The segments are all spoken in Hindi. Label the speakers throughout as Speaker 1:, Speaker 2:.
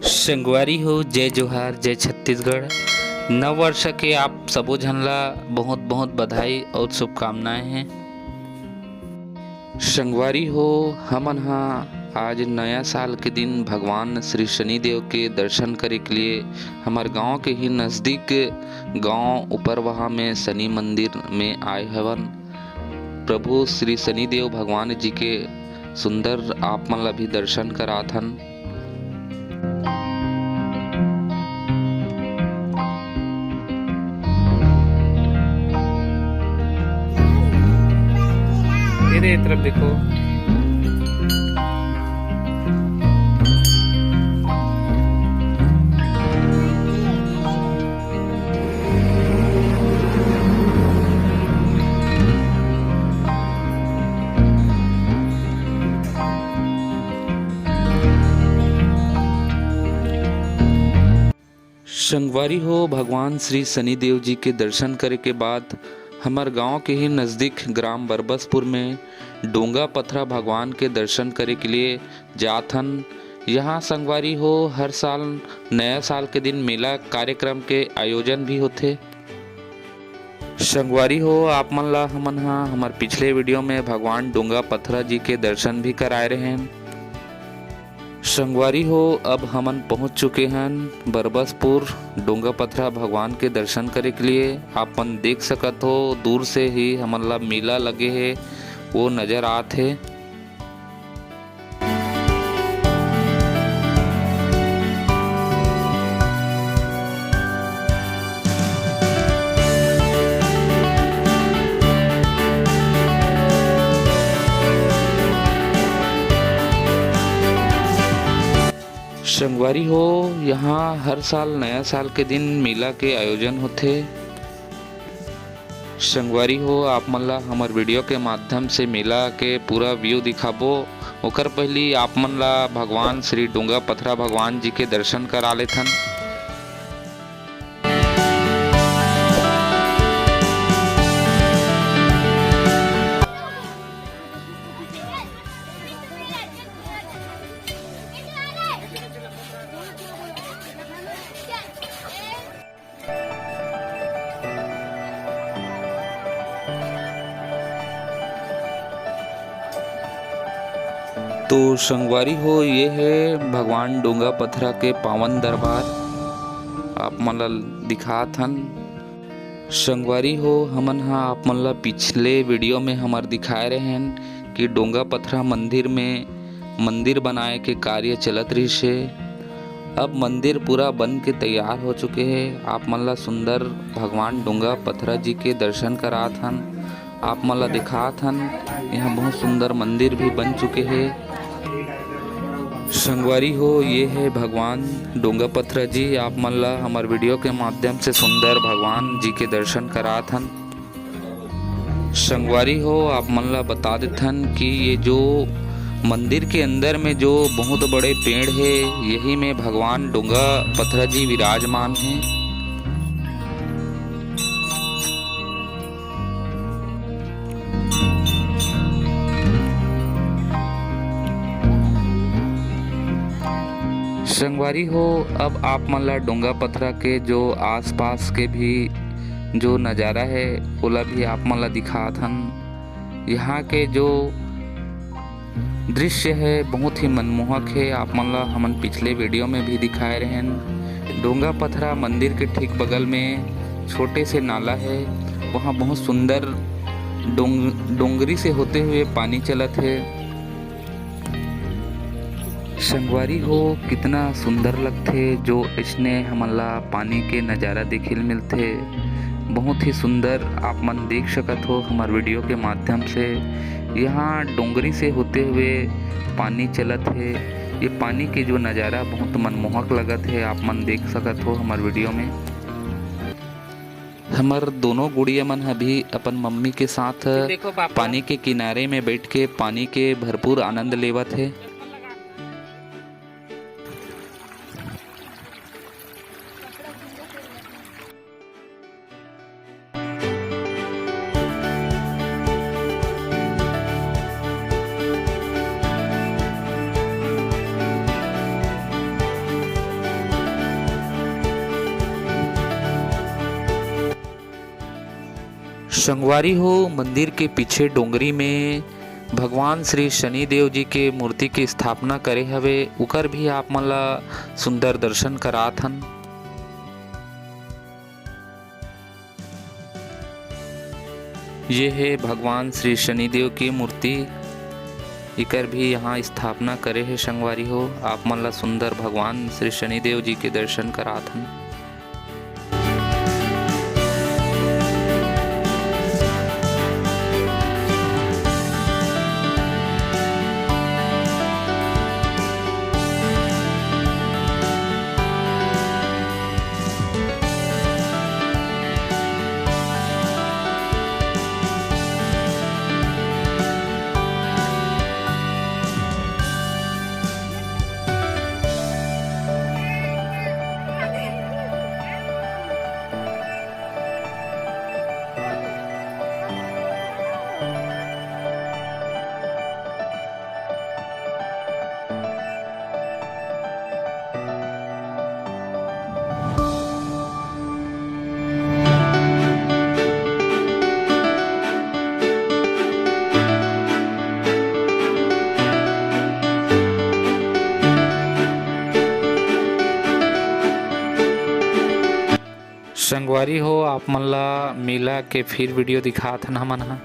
Speaker 1: संगवारी हो, जय जोहार, जय छत्तीसगढ़। नव वर्ष के आप सबो झन ला बहुत बहुत बधाई और शुभकामनाएं हैं। संगवारी हो, हमन हा आज नया साल के दिन भगवान श्री शनिदेव के दर्शन करे के लिए हमार गांव के ही नज़दीक गांव उपरवाहा में शनि मंदिर में आए हवन। प्रभु श्री शनिदेव भगवान जी के सुंदर आप मन ला भी दर्शन कराथन। मेरे तरफ देखो। संगवारी हो, भगवान श्री शनिदेव जी के दर्शन करे के बाद हमार गांव के ही नज़दीक ग्राम बरबसपुर में डोंगा पथरा भगवान के दर्शन करे के लिए जाथन। यहाँ संगवारी हो, हर साल नया साल के दिन मेला कार्यक्रम के आयोजन भी होते। संगवारी हो, आप मन ला हमन हा हमार पिछले वीडियो में भगवान डोंगा पथरा जी के दर्शन भी कराए रहे हैं। संगवारी हो, अब हमन पहुंच चुके हैं बरबसपुर डोंगा पथरा भगवान के दर्शन करे के लिए। आपन देख सकत हो, दूर से ही हमन ला मेला लगे है वो नजर आते। संगवारी हो, यहाँ हर साल नया साल के दिन मेला के आयोजन होते। संगवारी हो, आप मन ला हमार वीडियो के माध्यम से मेला के पूरा व्यू दिखाबो। ओकर पहली आप मन ला भगवान श्री डोंगा पथरा भगवान जी के दर्शन करा लेथन। तो संगवारी हो, ये है भगवान डोंगा पथरा के पावन दरबार, आप मन ला दिखात हन। संगवारी हो, हमन हा आप मन ला पिछले वीडियो में हमार दिखाए रहे हैं कि डोंगा पथरा मंदिर में मंदिर बनाए के कार्य चलत रही से। अब मंदिर पूरा बन के तैयार हो चुके हैं। आप मन ला सुंदर भगवान डोंगा पथरा जी के दर्शन करात हन, आप मन ला दिखात हन। यहाँ बहुत सुंदर मंदिर भी बन चुके हैं। संगवारी हो, ये है भगवान डोंगा पथरा जी, आप मन ला हमार वीडियो के माध्यम से सुंदर भगवान जी के दर्शन करात हन। संगवारी हो, आप मन ला बता देथन कि ये जो मंदिर के अंदर में जो बहुत बड़े पेड़ है, यही में भगवान डोंगा पथरा जी विराजमान हैं। संगवारी हो, अब आप मन ला डोंगा पथरा के जो आसपास के भी जो नज़ारा है ओला भी आप मन ला दिखात हन। यहाँ के जो दृश्य है बहुत ही मनमोहक है, आप मन ला हमन पिछले वीडियो में भी दिखाए रहे हैं। डोंगा पथरा मंदिर के ठीक बगल में छोटे से नाला है, वहाँ बहुत सुंदर डोंगरी से होते हुए पानी चलत है। संगवारी हो, कितना सुंदर लगते जो इसने हमन ला पानी के नज़ारा देखे मिलते। बहुत ही सुंदर आप मन देख सकत हो हमार वीडियो के माध्यम से। यहाँ डोंगरी से होते हुए पानी चलत है। ये पानी के जो नज़ारा बहुत मनमोहक लगत है, आप मन देख सकत हो हमार वीडियो में। हमार दोनों गुड़िया मन अभी अपन मम्मी के साथ पानी के किनारे में बैठ के पानी के भरपूर आनंद लेवत है। संगवारी हो मंदिर के पीछे डोंगरी में भगवान श्री शनिदेव जी के मूर्ति की स्थापना करे हवे, उकर भी आप मन ला सुंदर दर्शन करात हन। ये है भगवान श्री शनिदेव की मूर्ति, इकर भी यहाँ स्थापना करे है संगवारी हो। आप मन ला सुंदर भगवान श्री शनिदेव जी के दर्शन करात हन। संगवारी हो आप मन ला मेला के फिर वीडियो दिखात हन हमन हा।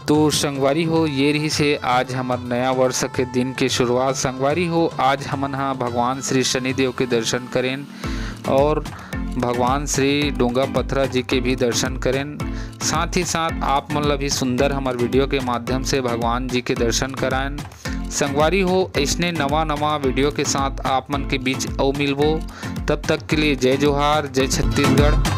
Speaker 1: तो संगवारी हो ये रही से आज हमार नया वर्ष के दिन के शुरुआत। संगवारी हो आज हमन हा भगवान श्री शनिदेव के दर्शन करें और भगवान श्री डोंगा पथरा जी के भी दर्शन करें। साथ ही साथ आप मन ला भी सुंदर हमार वीडियो के माध्यम से भगवान जी के दर्शन कराएं। संगवारी हो ऐसने नवा वीडियो के साथ आप मन के बीच औ मिलबो। तब तक के लिए जय जोहार, जय छत्तीसगढ़।